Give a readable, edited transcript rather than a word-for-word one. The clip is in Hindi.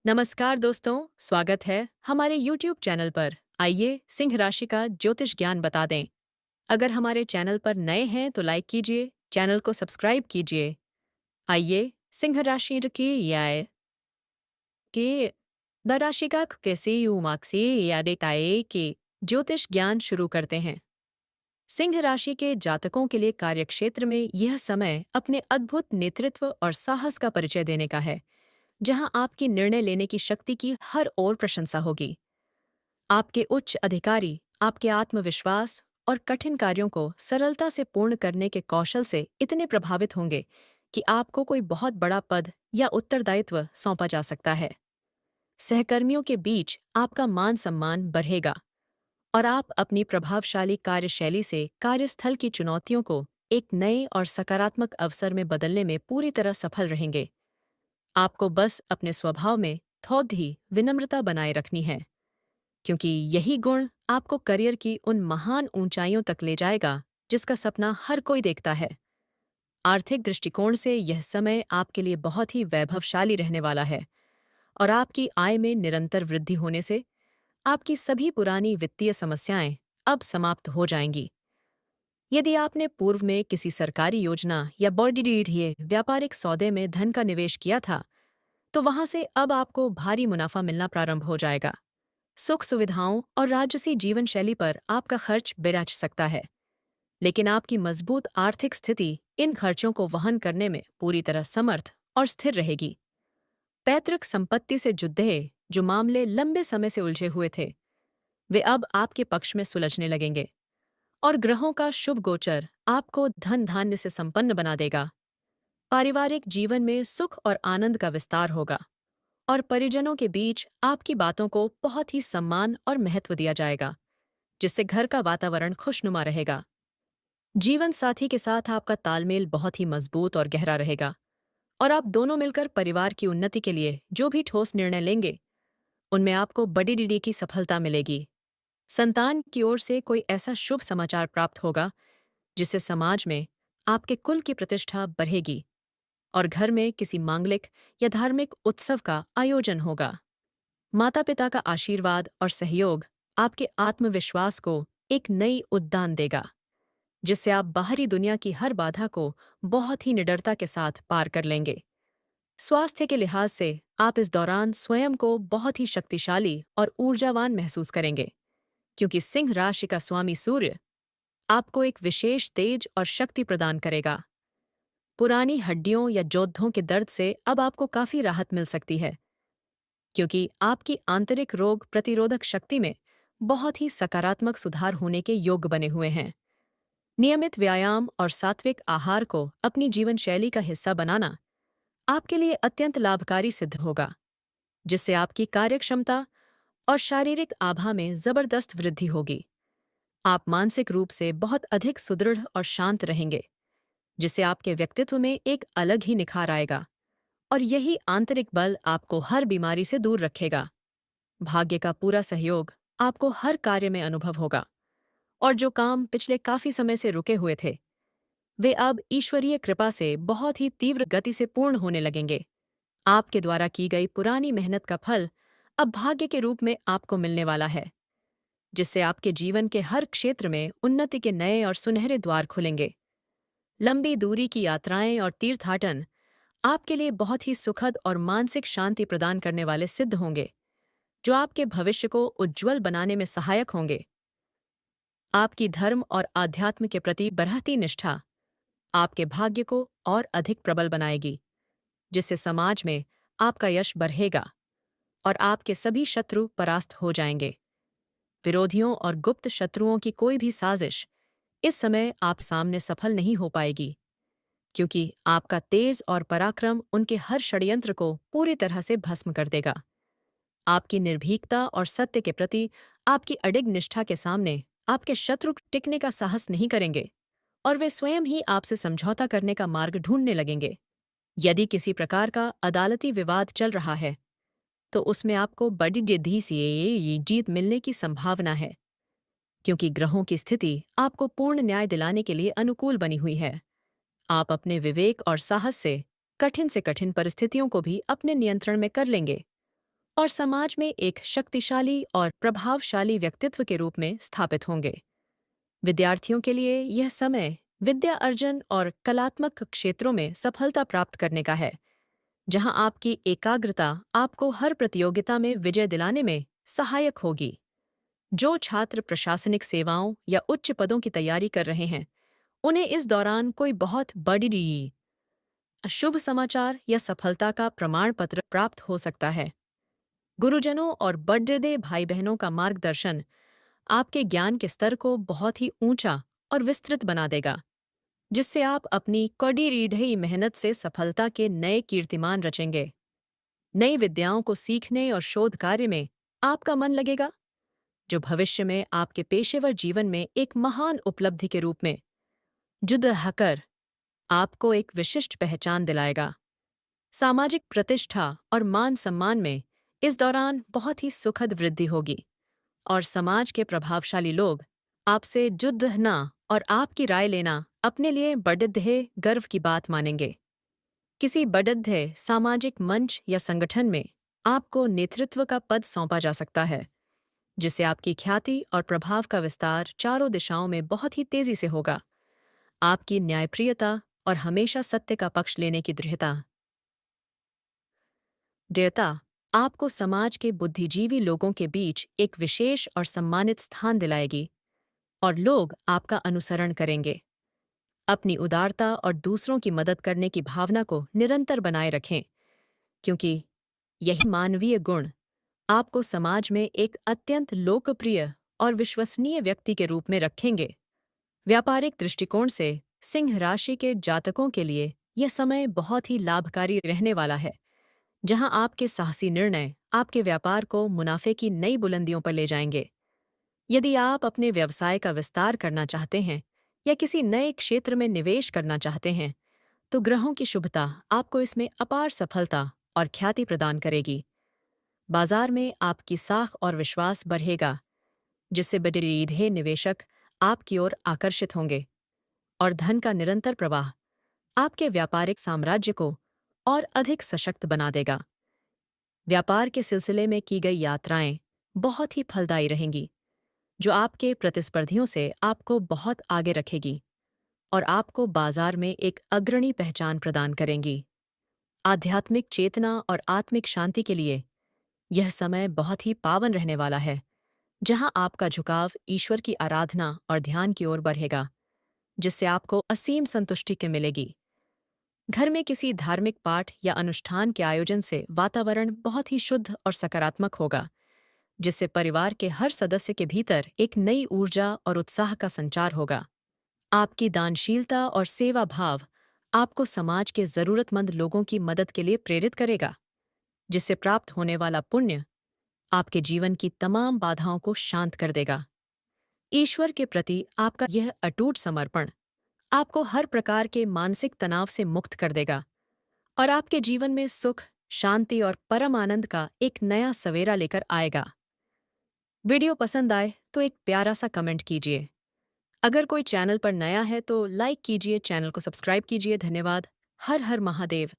नमस्कार दोस्तों, स्वागत है हमारे YouTube चैनल पर। आइए सिंह राशि का ज्योतिष ज्ञान बता दें। अगर हमारे चैनल पर नए हैं तो लाइक कीजिए, चैनल को सब्सक्राइब कीजिए। आइए सिंह राशि की याय के द राशि का कैसे युमाक्सी यादेताए के ज्योतिष ज्ञान शुरू करते हैं। सिंह राशि के जातकों के लिए कार्यक्षेत्र में यह समय अपने अद्भुत नेतृत्व और साहस का परिचय देने का है, जहां आपकी निर्णय लेने की शक्ति की हर ओर प्रशंसा होगी। आपके उच्च अधिकारी आपके आत्मविश्वास और कठिन कार्यों को सरलता से पूर्ण करने के कौशल से इतने प्रभावित होंगे कि आपको कोई बहुत बड़ा पद या उत्तरदायित्व सौंपा जा सकता है। सहकर्मियों के बीच आपका मान सम्मान बढ़ेगा और आप अपनी प्रभावशाली कार्यशैली से कार्यस्थल की चुनौतियों को एक नए और सकारात्मक अवसर में बदलने में पूरी तरह सफल रहेंगे। आपको बस अपने स्वभाव में थोड़ी ही विनम्रता बनाए रखनी है, क्योंकि यही गुण आपको करियर की उन महान ऊंचाइयों तक ले जाएगा जिसका सपना हर कोई देखता है। आर्थिक दृष्टिकोण से यह समय आपके लिए बहुत ही वैभवशाली रहने वाला है और आपकी आय में निरंतर वृद्धि होने से आपकी सभी पुरानी वित्तीय समस्याएं अब समाप्त हो जाएंगी। यदि आपने पूर्व में किसी सरकारी योजना या बड़ी व्यापारिक सौदे में धन का निवेश किया था, तो वहां से अब आपको भारी मुनाफा मिलना प्रारंभ हो जाएगा। सुख सुविधाओं और राजसी जीवन शैली पर आपका खर्च बिराज सकता है, लेकिन आपकी मजबूत आर्थिक स्थिति इन खर्चों को वहन करने में पूरी तरह समर्थ और स्थिर रहेगी। पैतृक संपत्ति से जुड़े जो मामले लंबे समय से उलझे हुए थे, वे अब आपके पक्ष में सुलझने लगेंगे और ग्रहों का शुभ गोचर आपको धन धान्य से संपन्न बना देगा। पारिवारिक जीवन में सुख और आनंद का विस्तार होगा और परिजनों के बीच आपकी बातों को बहुत ही सम्मान और महत्व दिया जाएगा, जिससे घर का वातावरण खुशनुमा रहेगा। जीवन साथी के साथ आपका तालमेल बहुत ही मजबूत और गहरा रहेगा और आप दोनों मिलकर परिवार की उन्नति के लिए जो भी ठोस निर्णय लेंगे, उनमें आपको बड़ी डीडी की सफलता मिलेगी। संतान की ओर से कोई ऐसा शुभ समाचार प्राप्त होगा जिससे समाज में आपके कुल की प्रतिष्ठा बढ़ेगी और घर में किसी मांगलिक या धार्मिक उत्सव का आयोजन होगा। माता पिता का आशीर्वाद और सहयोग आपके आत्मविश्वास को एक नई उद्दान देगा, जिससे आप बाहरी दुनिया की हर बाधा को बहुत ही निडरता के साथ पार कर लेंगे। स्वास्थ्य के लिहाज से आप इस दौरान स्वयं को बहुत ही शक्तिशाली और ऊर्जावान महसूस करेंगे, क्योंकि सिंह राशि का स्वामी सूर्य आपको एक विशेष तेज और शक्ति प्रदान करेगा। पुरानी हड्डियों या जोद्धों के दर्द से अब आपको काफी राहत मिल सकती है, क्योंकि आपकी आंतरिक रोग प्रतिरोधक शक्ति में बहुत ही सकारात्मक सुधार होने के योग बने हुए हैं। नियमित व्यायाम और सात्विक आहार को अपनी जीवन शैली का हिस्सा बनाना आपके लिए अत्यंत लाभकारी सिद्ध होगा, जिससे आपकी कार्यक्षमता और शारीरिक आभा में जबरदस्त वृद्धि होगी। आप मानसिक रूप से बहुत अधिक सुदृढ़ और शांत रहेंगे, जिससे आपके व्यक्तित्व में एक अलग ही निखार आएगा और यही आंतरिक बल आपको हर बीमारी से दूर रखेगा। भाग्य का पूरा सहयोग आपको हर कार्य में अनुभव होगा और जो काम पिछले काफी समय से रुके हुए थे, वे अब ईश्वरीय कृपा से बहुत ही तीव्र गति से पूर्ण होने लगेंगे। आपके द्वारा की गई पुरानी मेहनत का फल अब भाग्य के रूप में आपको मिलने वाला है, जिससे आपके जीवन के हर क्षेत्र में उन्नति के नए और सुनहरे द्वार खुलेंगे। लंबी दूरी की यात्राएं और तीर्थाटन आपके लिए बहुत ही सुखद और मानसिक शांति प्रदान करने वाले सिद्ध होंगे, जो आपके भविष्य को उज्ज्वल बनाने में सहायक होंगे। आपकी धर्म और आध्यात्म के प्रति बढ़ती निष्ठा आपके भाग्य को और अधिक प्रबल बनाएगी, जिससे समाज में आपका यश बढ़ेगा और आपके सभी शत्रु परास्त हो जाएंगे। विरोधियों और गुप्त शत्रुओं की कोई भी साजिश इस समय आप सामने सफल नहीं हो पाएगी, क्योंकि आपका तेज और पराक्रम उनके हर षड्यंत्र को पूरी तरह से भस्म कर देगा। आपकी निर्भीकता और सत्य के प्रति आपकी अडिग निष्ठा के सामने आपके शत्रु टिकने का साहस नहीं करेंगे और वे स्वयं ही आपसे समझौता करने का मार्ग ढूंढने लगेंगे। यदि किसी प्रकार का अदालती विवाद चल रहा है, तो उसमें आपको बड़ी जिद्दी से ये जीत मिलने की संभावना है, क्योंकि ग्रहों की स्थिति आपको पूर्ण न्याय दिलाने के लिए अनुकूल बनी हुई है। आप अपने विवेक और साहस से कठिन परिस्थितियों को भी अपने नियंत्रण में कर लेंगे और समाज में एक शक्तिशाली और प्रभावशाली व्यक्तित्व के रूप में स्थापित होंगे। विद्यार्थियों के लिए यह समय विद्या अर्जन और कलात्मक क्षेत्रों में सफलता प्राप्त करने का है, जहां आपकी एकाग्रता आपको हर प्रतियोगिता में विजय दिलाने में सहायक होगी। जो छात्र प्रशासनिक सेवाओं या उच्च पदों की तैयारी कर रहे हैं, उन्हें इस दौरान कोई बहुत बड़ी शुभ समाचार या सफलता का प्रमाण पत्र प्राप्त हो सकता है। गुरुजनों और बड़े भाई बहनों का मार्गदर्शन आपके ज्ञान के स्तर को बहुत ही ऊंचा और विस्तृत बना देगा, जिससे आप अपनी कड़ी रीढ़ी मेहनत से सफलता के नए कीर्तिमान रचेंगे। नई विद्याओं को सीखने और शोध कार्य में आपका मन लगेगा, जो भविष्य में आपके पेशेवर जीवन में एक महान उपलब्धि के रूप में जुद हकर आपको एक विशिष्ट पहचान दिलाएगा। सामाजिक प्रतिष्ठा और मान सम्मान में इस दौरान बहुत ही सुखद वृद्धि होगी और समाज के प्रभावशाली लोग आपसे जुड़ना और आपकी राय लेना अपने लिए बड़े गर्व की बात मानेंगे। किसी बड़े सामाजिक मंच या संगठन में आपको नेतृत्व का पद सौंपा जा सकता है, जिससे आपकी ख्याति और प्रभाव का विस्तार चारों दिशाओं में बहुत ही तेजी से होगा। आपकी न्यायप्रियता और हमेशा सत्य का पक्ष लेने की दृढ़ता आपको समाज के बुद्धिजीवी लोगों के बीच एक विशेष और सम्मानित स्थान दिलाएगी और लोग आपका अनुसरण करेंगे। अपनी उदारता और दूसरों की मदद करने की भावना को निरंतर बनाए रखें, क्योंकि यही मानवीय गुण आपको समाज में एक अत्यंत लोकप्रिय और विश्वसनीय व्यक्ति के रूप में रखेंगे। व्यापारिक दृष्टिकोण से सिंह राशि के जातकों के लिए यह समय बहुत ही लाभकारी रहने वाला है, जहां आपके साहसी निर्णय आपके व्यापार को मुनाफे की नई बुलंदियों पर ले जाएंगे। यदि आप अपने व्यवसाय का विस्तार करना चाहते हैं या किसी नए क्षेत्र में निवेश करना चाहते हैं, तो ग्रहों की शुभता आपको इसमें अपार सफलता और ख्याति प्रदान करेगी। बाजार में आपकी साख और विश्वास बढ़ेगा, जिससे बड़े निवेशक आपकी ओर आकर्षित होंगे और धन का निरंतर प्रवाह आपके व्यापारिक साम्राज्य को और अधिक सशक्त बना देगा। व्यापार के सिलसिले में की गई यात्राएं बहुत ही फलदायी रहेंगी, जो आपके प्रतिस्पर्धियों से आपको बहुत आगे रखेगी और आपको बाजार में एक अग्रणी पहचान प्रदान करेंगी। आध्यात्मिक चेतना और आत्मिक शांति के लिए यह समय बहुत ही पावन रहने वाला है, जहां आपका झुकाव ईश्वर की आराधना और ध्यान की ओर बढ़ेगा, जिससे आपको असीम संतुष्टि के मिलेगी। घर में किसी धार्मिक पाठ या अनुष्ठान के आयोजन से वातावरण बहुत ही शुद्ध और सकारात्मक होगा, जिससे परिवार के हर सदस्य के भीतर एक नई ऊर्जा और उत्साह का संचार होगा। आपकी दानशीलता और सेवा भाव आपको समाज के जरूरतमंद लोगों की मदद के लिए प्रेरित करेगा, जिससे प्राप्त होने वाला पुण्य आपके जीवन की तमाम बाधाओं को शांत कर देगा। ईश्वर के प्रति आपका यह अटूट समर्पण आपको हर प्रकार के मानसिक तनाव से मुक्त कर देगा और आपके जीवन में सुख, शांति और परम आनंद का एक नया सवेरा लेकर आएगा। वीडियो पसंद आए तो एक प्यारा सा कमेंट कीजिए। अगर कोई चैनल पर नया है तो लाइक कीजिए, चैनल को सब्सक्राइब कीजिए। धन्यवाद। हर हर महादेव।